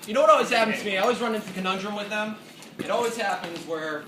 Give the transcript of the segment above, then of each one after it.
You know what always happens to me? I always run into a conundrum with them. It always happens where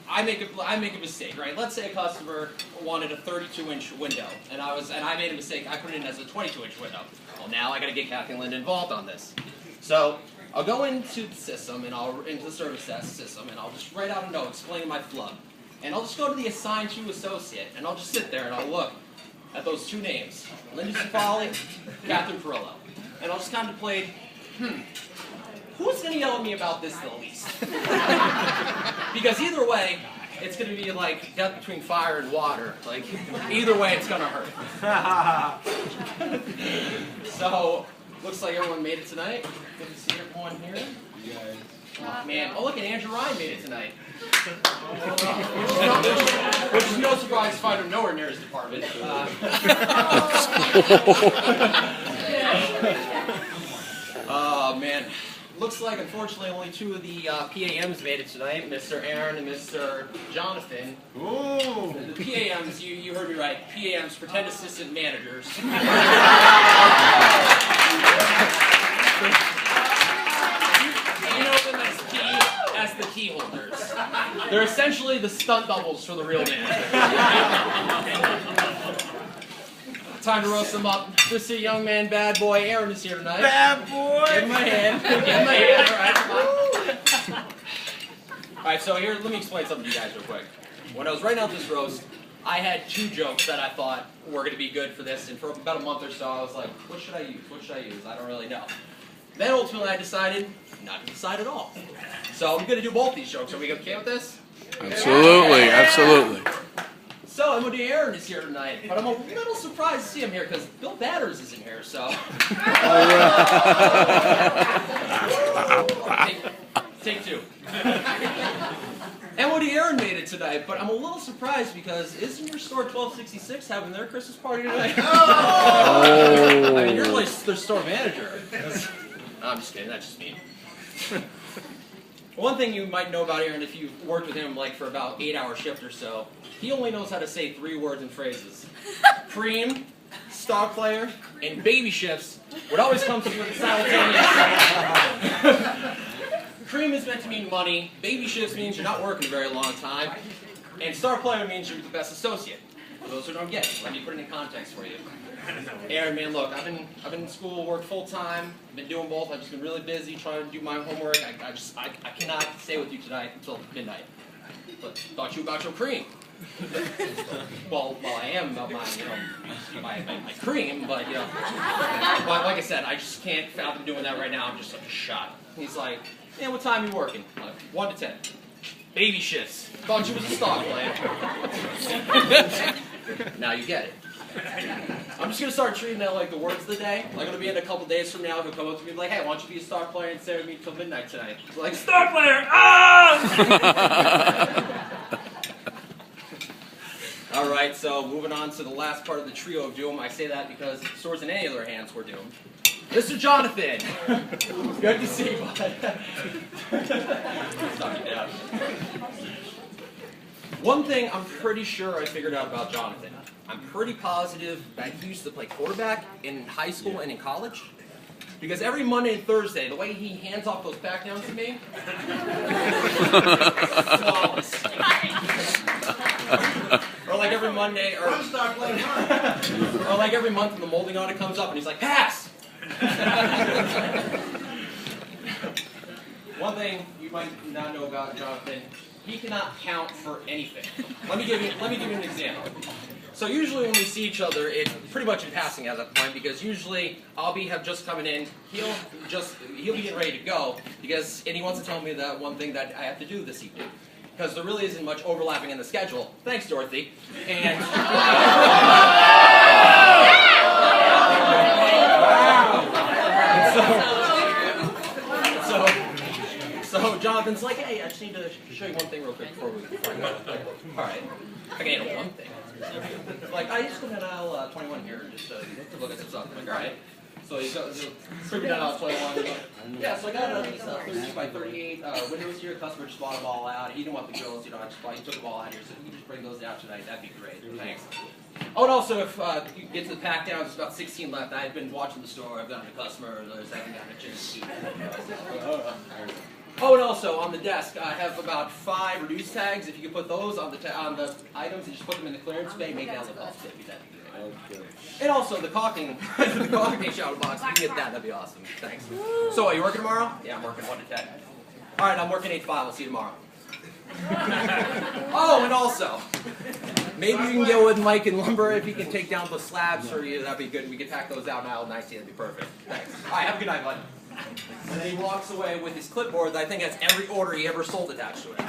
I make a mistake, right? Let's say a customer wanted a 32-inch window, and I made a mistake. I put it in as a 22-inch window. Well, now I got to get Kathy and Linda involved on this. So I'll go into the system into the service desk system, and I'll just write out a note explaining my flub. And I'll just go to the assigned to associate, and I'll just sit there and I'll look at those two names, Linda Cifali, Catherine Perillo, and I'll just contemplate, who's going to yell at me about this the least? Because either way, it's going to be like death between fire and water. Like, either way, it's going to hurt. So, looks like everyone made it tonight. Good to see everyone here. Oh, man. Oh, look, and Andrew Ryan made it tonight. Which is no surprise to find him nowhere near his department. Oh, man. Looks like, unfortunately, only two of the PAMs made it tonight, Mr. Aaron and Mr. Jonathan. Ooh. The PAMs, you heard me right, PAMs, pretend assistant managers. You know them as the key holders. They're essentially the stunt doubles for the real manager. Time to roast them up. Just a young man, bad boy. Aaron is here tonight. Bad boy! Give him my hand. Give him my hand. All right, come on. All right, so here, let me explain something to you guys real quick. When I was writing out this roast, I had two jokes that I thought were going to be good for this, and for about a month or so, I was like, what should I use? What should I use? I don't really know. Then ultimately, I decided not to decide at all. So I'm going to do both these jokes. Are we okay with this? Absolutely, absolutely. So, MOD Aaron is here tonight, but I'm a little surprised to see him here because Bill Batters is in here, so. Take two. MOD Aaron made it tonight, but I'm a little surprised because isn't your store 1266 having their Christmas party tonight? Oh. I mean, you're like their store manager. No, I'm just kidding, that's just me. One thing you might know about Aaron if you've worked with him like for about 8-hour shift or so, he only knows how to say 3 words and phrases. Cream, star player, and baby shifts would always come to me with a simultaneous. Cream is meant to mean money, baby shifts means you're not working a very long time, and star player means you're the best associate. For those who don't get it, let me put it in context for you. Aaron, man, look, I've been in school, worked full time, been doing both. I've just been really busy trying to do my homework. I cannot stay with you tonight until midnight. But thought you about your cream. well, I am about my cream, but but like I said, I just can't fathom doing that right now. I'm just such a shot. He's like, yeah, what time are you working? I'm like, 1 to 10. Baby shifts. Thought you was a stock player. Now you get it. I'm just going to start treating that like the words of the day. Like it'll be in a couple days from now, he'll come up to me and be like, hey, why don't you be a star player and stay with me till midnight tonight? I'm like, star player! Ah! Alright, so moving on to the last part of the trio of doom. I say that because if the store's in any of their hands, we're doomed. Mr. Jonathan! Good to see you, bud. Sorry, yeah. One thing I'm pretty sure I figured out about Jonathan. I'm pretty positive that he used to play quarterback in high school and in college. Because every Monday and Thursday, the way he hands off those back downs to me, flawless. Or like every Monday, or like every month when the molding audit comes up and he's like, pass! One thing you might not know about Jonathan, he cannot count for anything. Let me give you an example. So usually when we see each other, it's pretty much in passing at that point because usually I'll have just coming in, he'll be getting ready to go and he wants to tell me that one thing that I have to do this evening. Because there really isn't much overlapping in the schedule. Thanks, Dorothy. And so Jonathan's like, hey, I just need to show you one thing real quick before I go. All right. I can handle one thing. Like, I just looked at aisle 21 here, just to look at some stuff. I'm like, all right. So he's freaking out aisle 21. Yeah, so I got these 32 by 38 windows here. Customer just bought them all out. He didn't want the grills, he took them all out here. So if you could just bring those out tonight, that'd be great. Thanks. Oh, and also, if you get to the pack down, there's about 16 left. I've been watching the store. I've gotten a customer. There's haven't gotten a chance to. Oh, and also on the desk, I have about 5 reduce tags. If you could put those on the items and just put them in the clearance bay, make that look all stiffy. That'd be great. Okay. And also the caulking, the caulking shadow box. If you can get that, that'd be awesome. Thanks. So, are you working tomorrow? Yeah, I'm working 1 to 10. All right, I'm working 8 to 5. I'll see you tomorrow. Oh, and also, maybe you can get with Mike and Lumber if he can take down the slabs for you. That'd be good. We could pack those out in aisle 19. That'd be perfect. Thanks. All right, have a good night, bud. And then he walks away with his clipboard that I think has every order he ever sold attached to it.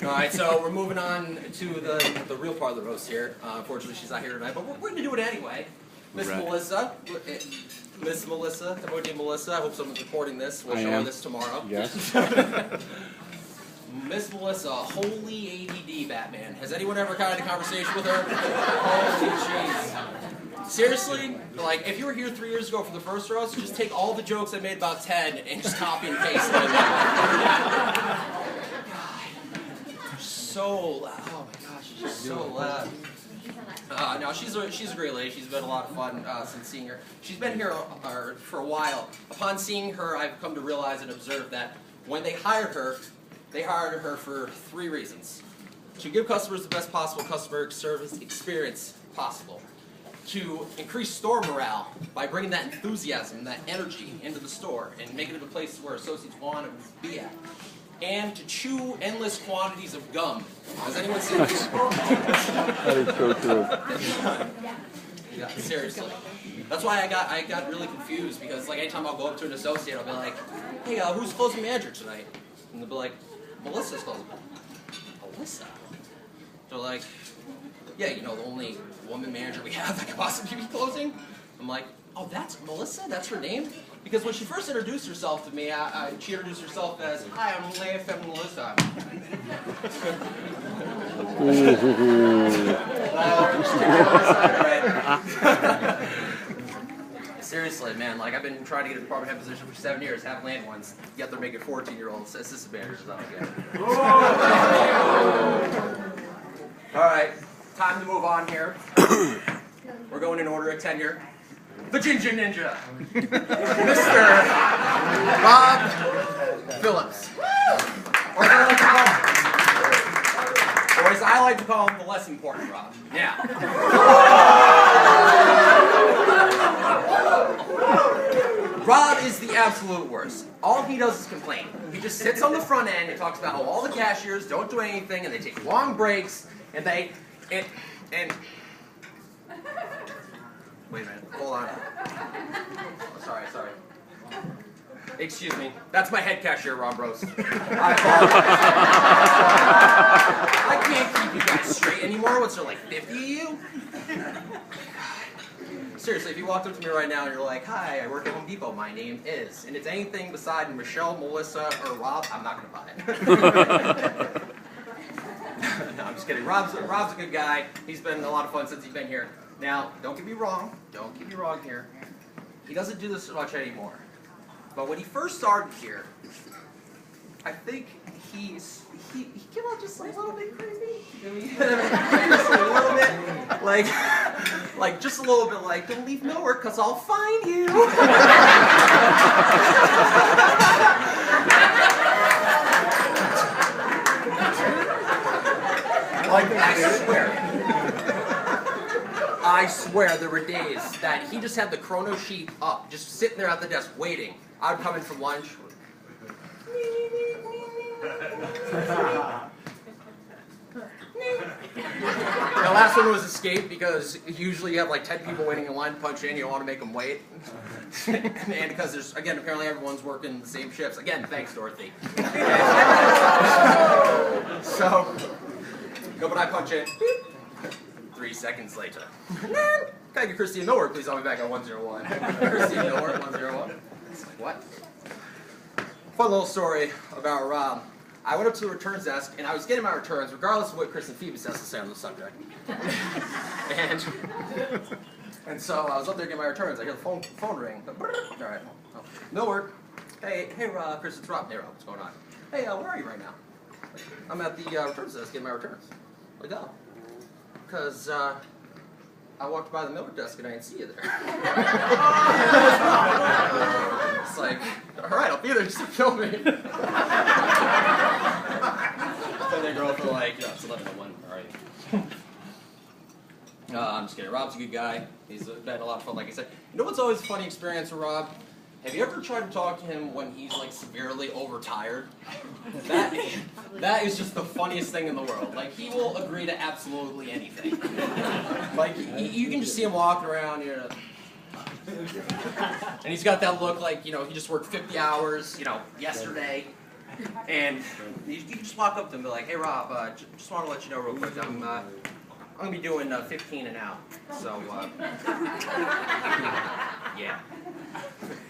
All right, so we're moving on to the real part of the roast here. Unfortunately, she's not here tonight, but we're going to do it anyway. Miss Melissa. Miss Melissa, emoji Melissa. I hope someone's recording this. We'll show her this tomorrow. Yes. Miss Melissa, holy ADD Batman. Has anyone ever had a conversation with her? Holy jeez. Seriously, like if you were here 3 years ago for the first roast, just take all the jokes I made about Ted and just copy and paste them. So loud. Oh my gosh, she's just so loud. No, she's a great lady. She's been a lot of fun since seeing her. She's been here for a while. Upon seeing her, I've come to realize and observe that when they hired her for 3 reasons. To give customers the best possible customer service experience possible. To increase store morale by bringing that enthusiasm, that energy into the store and making it a place where associates want to be at. And to chew endless quantities of gum. Has anyone seen this? That is so true. Yeah, seriously. That's why I got really confused because like anytime I'll go up to an associate, I'll be like, "Hey, who's closing manager tonight?" And they'll be like, "Melissa's closing." Melissa? They're like, "Yeah, you know, the only woman manager we have that could possibly be closing." I'm like, "Oh, that's Melissa? That's her name?" Because when she first introduced herself to me, she introduced herself as, "Hi, I'm Leia Fem Melissa." Seriously, man, like I've been trying to get a department head position for 7 years, haven't landed one, yet they're making 14-year-olds assistant managers. I don't get it. All right, time to move on here. We're going in order of tenure. The Ginger Ninja, Mr. Rob Phillips, or as I like to call him, the less important Rob. Now, Rob is the absolute worst. All he does is complain. He just sits on the front end and talks about how all the cashiers don't do anything and they take long breaks and they and wait a minute, hold on. Oh, sorry. Excuse me. That's my head cashier, Rob Rose. I apologize. I can't keep you guys straight anymore. What's there, like 50 of you? Seriously, if you walked up to me right now and you're like, "Hi, I work at Home Depot. My name is," and it's anything beside Michelle, Melissa, or Rob, I'm not going to buy it. No, I'm just kidding. Rob's a good guy. He's been a lot of fun since he's been here. Now, don't get me wrong. Don't get me wrong here. He doesn't do this much anymore. But when he first started here, I think he came out just a little bit crazy. Just a little bit, like just a little bit like, "Don't leave nowhere, 'cause I'll find you." Like, I swear there were days that he just had the chrono sheet up, just sitting there at the desk waiting. I would come in from lunch. The last one was escape because usually you have like 10 people waiting in line to punch in. You don't want to make them wait. And because there's, again, apparently everyone's working the same shifts. Again, thanks, Dorothy. So, go, but I punch in. 3 seconds later. Can I get Christine Millwork, please? I'll be back at 101. Christine Millwork, 101. It's like, what? Fun little story about Rob. I went up to the returns desk, and I was getting my returns, regardless of what Chris and Phoebus has to say on the subject. And so I was up there getting my returns. I hear the phone ring. All right. Oh. Millwork. Hey, Rob. Chris, it's Rob. Hey, Rob, what's going on? Hey, where are you right now? I'm at the returns desk getting my returns. Like, oh. Because I walked by the Miller desk and I didn't see you there. It's like, alright, I'll be there just to film me. So they go for like, it's 11:01, alright. I'm just kidding. Rob's a good guy. He's been a lot of fun, like I said. You know what's always a funny experience with Rob? Have you ever tried to talk to him when he's like severely overtired? That is just the funniest thing in the world. Like, he will agree to absolutely anything. Like, you can just see him walking around, you know, and he's got that look like, you know, he just worked 50 hours, you know, yesterday. And you can just walk up to him and be like, hey Rob, just want to let you know real quick, I'm going to be doing 15 an hour. So, yeah.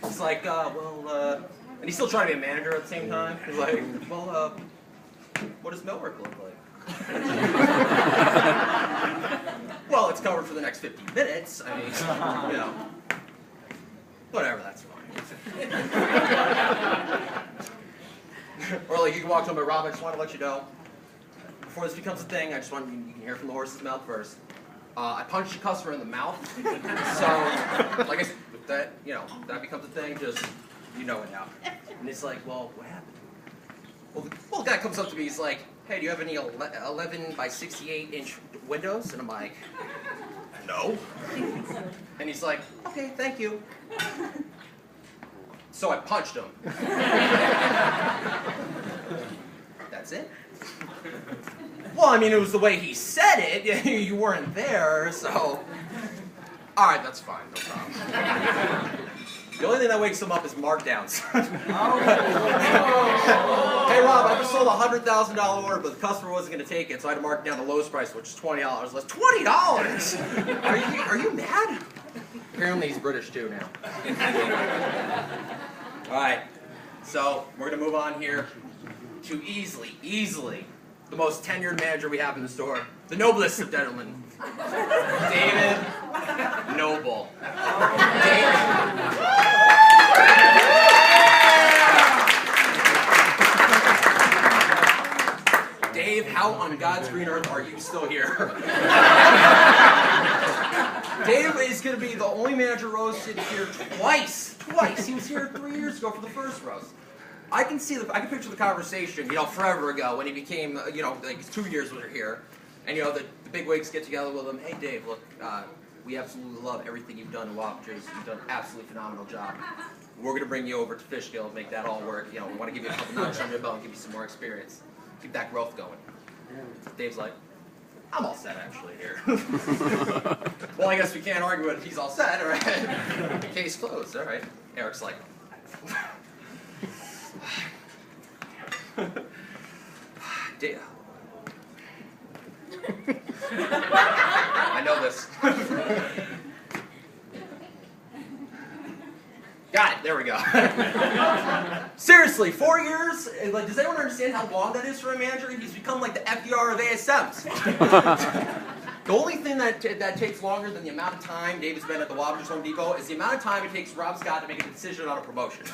It's like, and he's still trying to be a manager at the same time. He's like, well, what does millwork look like? Well, it's covered for the next 15 minutes. I mean, you know, whatever, that's fine. Or like, you can walk to him, but Rob, I just want to let you know, before this becomes a thing, I just want you can hear from the horse's mouth first. I punched a customer in the mouth, so like I said, if that, you know, if that becomes a thing, just, you know it now. And it's like, well, what happened? Well, the guy comes up to me, he's like, hey, do you have any 11 by 68 inch windows? And I'm like, no. And he's like, okay, thank you. So I punched him. That's it. Well, I mean, it was the way he said it. You weren't there, so... Alright, that's fine, no problem. The only thing that wakes him up is markdowns. Hey, Rob, I just sold a $100,000 order, but the customer wasn't going to take it, so I had to mark down the lowest price, which is $20. That's $20! Are you mad? Apparently he's British, too, now. Alright, so we're going to move on here to easily, the most tenured manager we have in the store, the noblest of gentlemen, David Noble. Dave, how on God's green earth are you still here? Dave is going to be the only manager roasted here twice. He was here 3 years ago for the first roast. I can picture the conversation, you know, forever ago when he became, you know, like 2 years when you're here. And, you know, the big wigs get together with him. Hey, Dave, look, we absolutely love everything you've done in Wappingers. You've done an absolutely phenomenal job. We're going to bring you over to Fishkill and make that all work. You know, we want to give you a couple notches on your belt and give you some more experience. Keep that growth going. Dave's like, I'm all set, actually, here. Well, I guess we can't argue it if he's all set, all right? Case closed, all right. Eric's like... Dave. I know this. Got it, there we go. Seriously, 4 years? Like, does anyone understand how long that is for a manager? He's become like the FDR of ASMs. The only thing that takes longer than the amount of time Dave has been at the Wappingers Home Depot is the amount of time it takes Rob Scott to make a decision on a promotion.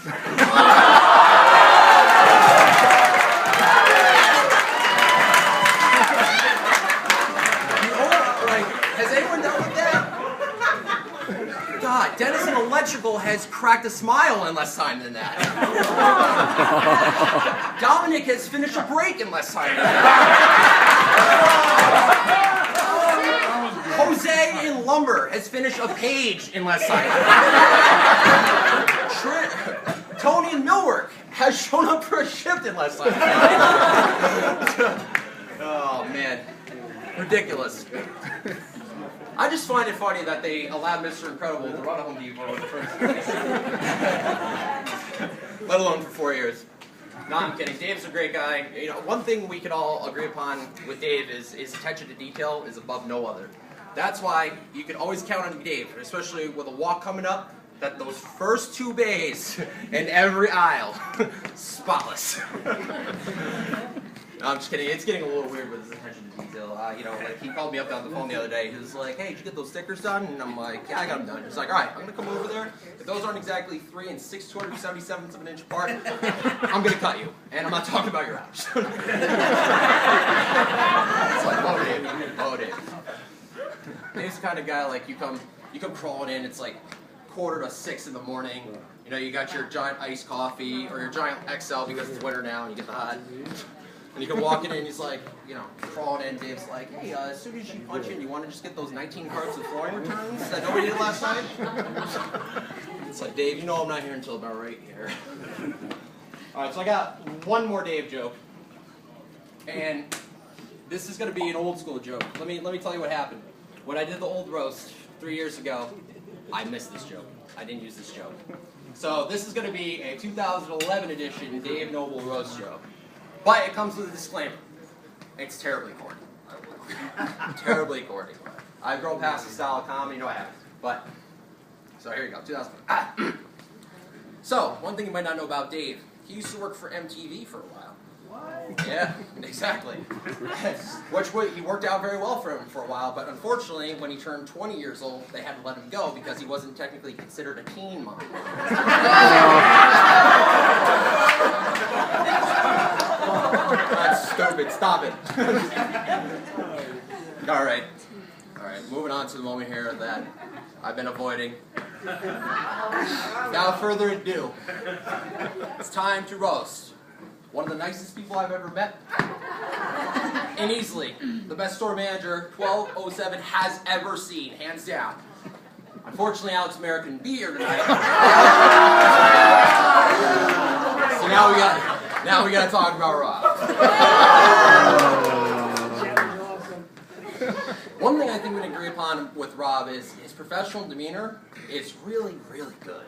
Has anyone dealt with that? God, Denison Electrical has cracked a smile in less time than that. Dominic has finished a break in less time than that. Jose in lumber has finished a page in less time than that. Tony in millwork has shown up for a shift in less time than that. Oh, man. Ridiculous. I just find it funny that they allowed Mr. Incredible to run a Home Depot in the first place. Let alone for 4 years. No, I'm kidding. Dave's a great guy. You know, one thing we can all agree upon with Dave is his attention to detail is above no other. That's why you can always count on Dave, especially with a walk coming up, that those first 2 bays in every aisle, spotless. No, I'm just kidding. It's getting a little weird with his attention to detail. You know, like he called me up on the phone the other day. He was like, "Hey, did you get those stickers done?" And I'm like, "Yeah, I got them done." He's like, "All right, I'm gonna come over there. If those aren't exactly 3 6/277 of an inch apart, I'm gonna cut you, and I'm not talking about your house." It's like, "Oh, Dave, oh, Dave." Dave's the kind of guy like you come crawling in. It's like 5:45 in the morning. You know, you got your giant iced coffee or your giant XL because it's winter now and you get the hot. And you can walk in and he's like, you know, crawling in. Dave's like, "Hey, as soon as you punch in, you want to just get those 19 carts of flooring returns that nobody did last night?" It's like, "Dave, you know I'm not here until about right here." All right, so I got one more Dave joke. And this is going to be an old school joke. Let me tell you what happened. When I did the old roast 3 years ago, I missed this joke. I didn't use this joke. So this is going to be a 2011 edition Dave Noble roast joke. But it comes with a disclaimer. It's terribly corny. Terribly corny. I've grown past the style of comedy, no I haven't. But, so here you go, 2000. So, one thing you might not know about Dave, he used to work for MTV for a while. What? Yeah, exactly. Which he worked out very well for him for a while, but unfortunately, when he turned 20 years old, they had to let him go because he wasn't technically considered a teen mom. That's stupid. Stop it. All right. Moving on to the moment here that I've been avoiding. Without further ado, it's time to roast one of the nicest people I've ever met, and easily the best store manager 1207 has ever seen, hands down. Unfortunately, Alex Mayer couldn't be here tonight. So now we got to talk about Rob. One thing I think we can agree upon with Rob is his professional demeanor is really, really good.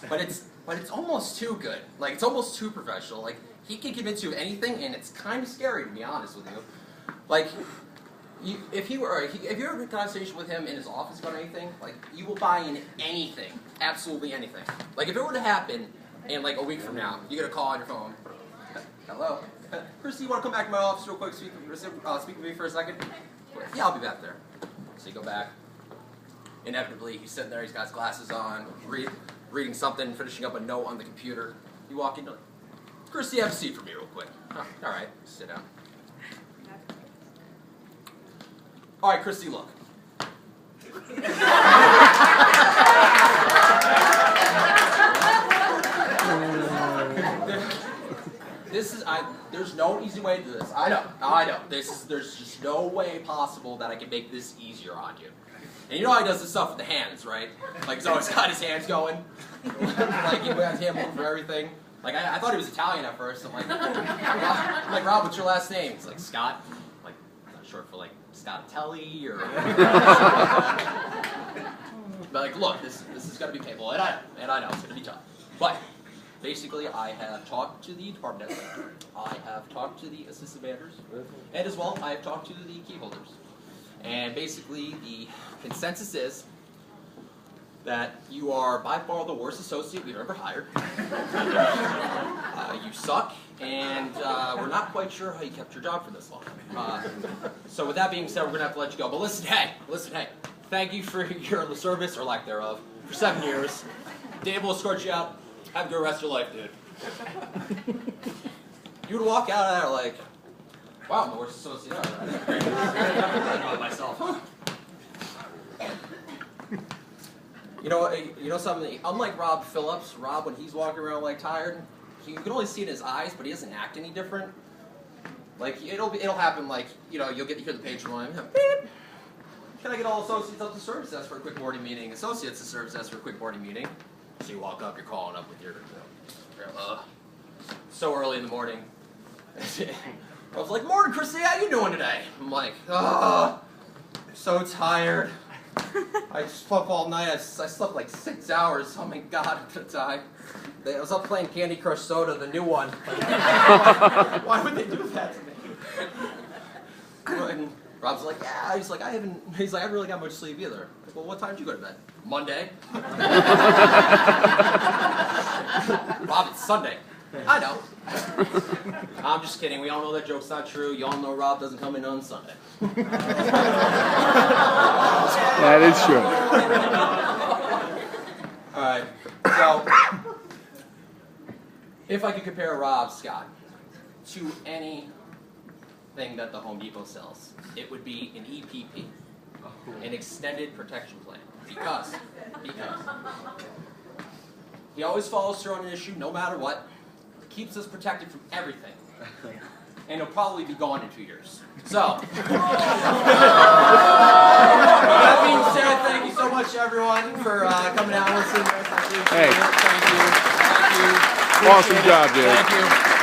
But it's almost too good. Like, it's almost too professional. Like, he can convince you of anything, and it's kind of scary, to be honest with you. Like, if you were in a conversation with him in his office about anything, like, you will buy in anything. Absolutely anything. Like, if it were to happen in, like, a week from now, you get a call on your phone. "Hello? Christy, you want to come back to my office real quick, speak with me for a second?" "Yeah, I'll be back there." So you go back. Inevitably, he's sitting there, he's got his glasses on, reading something, finishing up a note on the computer. You walk in, "Christy, have a seat for me real quick." "Oh, all right, sit down." "All right, Christy, look." There's no easy way to do this. I know. There's just no way possible that I can make this easier on you. And you know how he does this stuff with the hands, right? Like, he's always got his hands going. Like, he has hand moving for everything. Like, I thought he was Italian at first. I'm like, "Rob, what's your last name?" He's like, "Scott." I'm like, not short for, like, Scottatelli or... But, like, look, this is going to be painful, and I know it's going to be tough. But basically, I have talked to the department heads, I have talked to the assistant managers, and as well, I have talked to the key holders. And basically, the consensus is that you are by far the worst associate we've ever hired. You suck, and we're not quite sure how you kept your job for this long. So with that being said, we're going to have to let you go. But listen, hey, thank you for your service, or lack thereof, for 7 years. Dave will escort you out. Have a good rest of your life, dude. You would walk out of there like, "Wow, I'm the worst associate ever." I know myself. You know something? Unlike Rob Phillips, Rob, when he's walking around like tired, you can only see it in his eyes, but he doesn't act any different. Like, it'll happen. Like, you know, you'll hear the page line. Beep. "Can I get all associates up to service desk for a quick boarding meeting? Associates to service desk for a quick boarding meeting." So you walk up, you're calling up with your so early in the morning. I was like, "Morning, Christy, how you doing today?" I'm like, "I'm so tired. I slept all night. I slept like 6 hours. Oh my God, I'm gonna die." I was up playing Candy Crush Soda, the new one. Why would they do that to me? And Rob's like, "Yeah." He's like, I haven't really got much sleep either. I'm like, "Well, what time did you go to bed?" "Monday." "Rob, it's Sunday." I know. I'm just kidding. We all know that joke's not true. You all know Rob doesn't come in on Sunday. That is true. All right. So, if I could compare Rob, Scott, to anything that the Home Depot sells, it would be an EPP, an extended protection plan. Because he always follows through on an issue, no matter what. Keeps us protected from everything. And he'll probably be gone in 2 years. So, that being said, thank you so much, everyone, for coming out and listening to us. Hey. Thank you. Awesome job, dude. Thank you.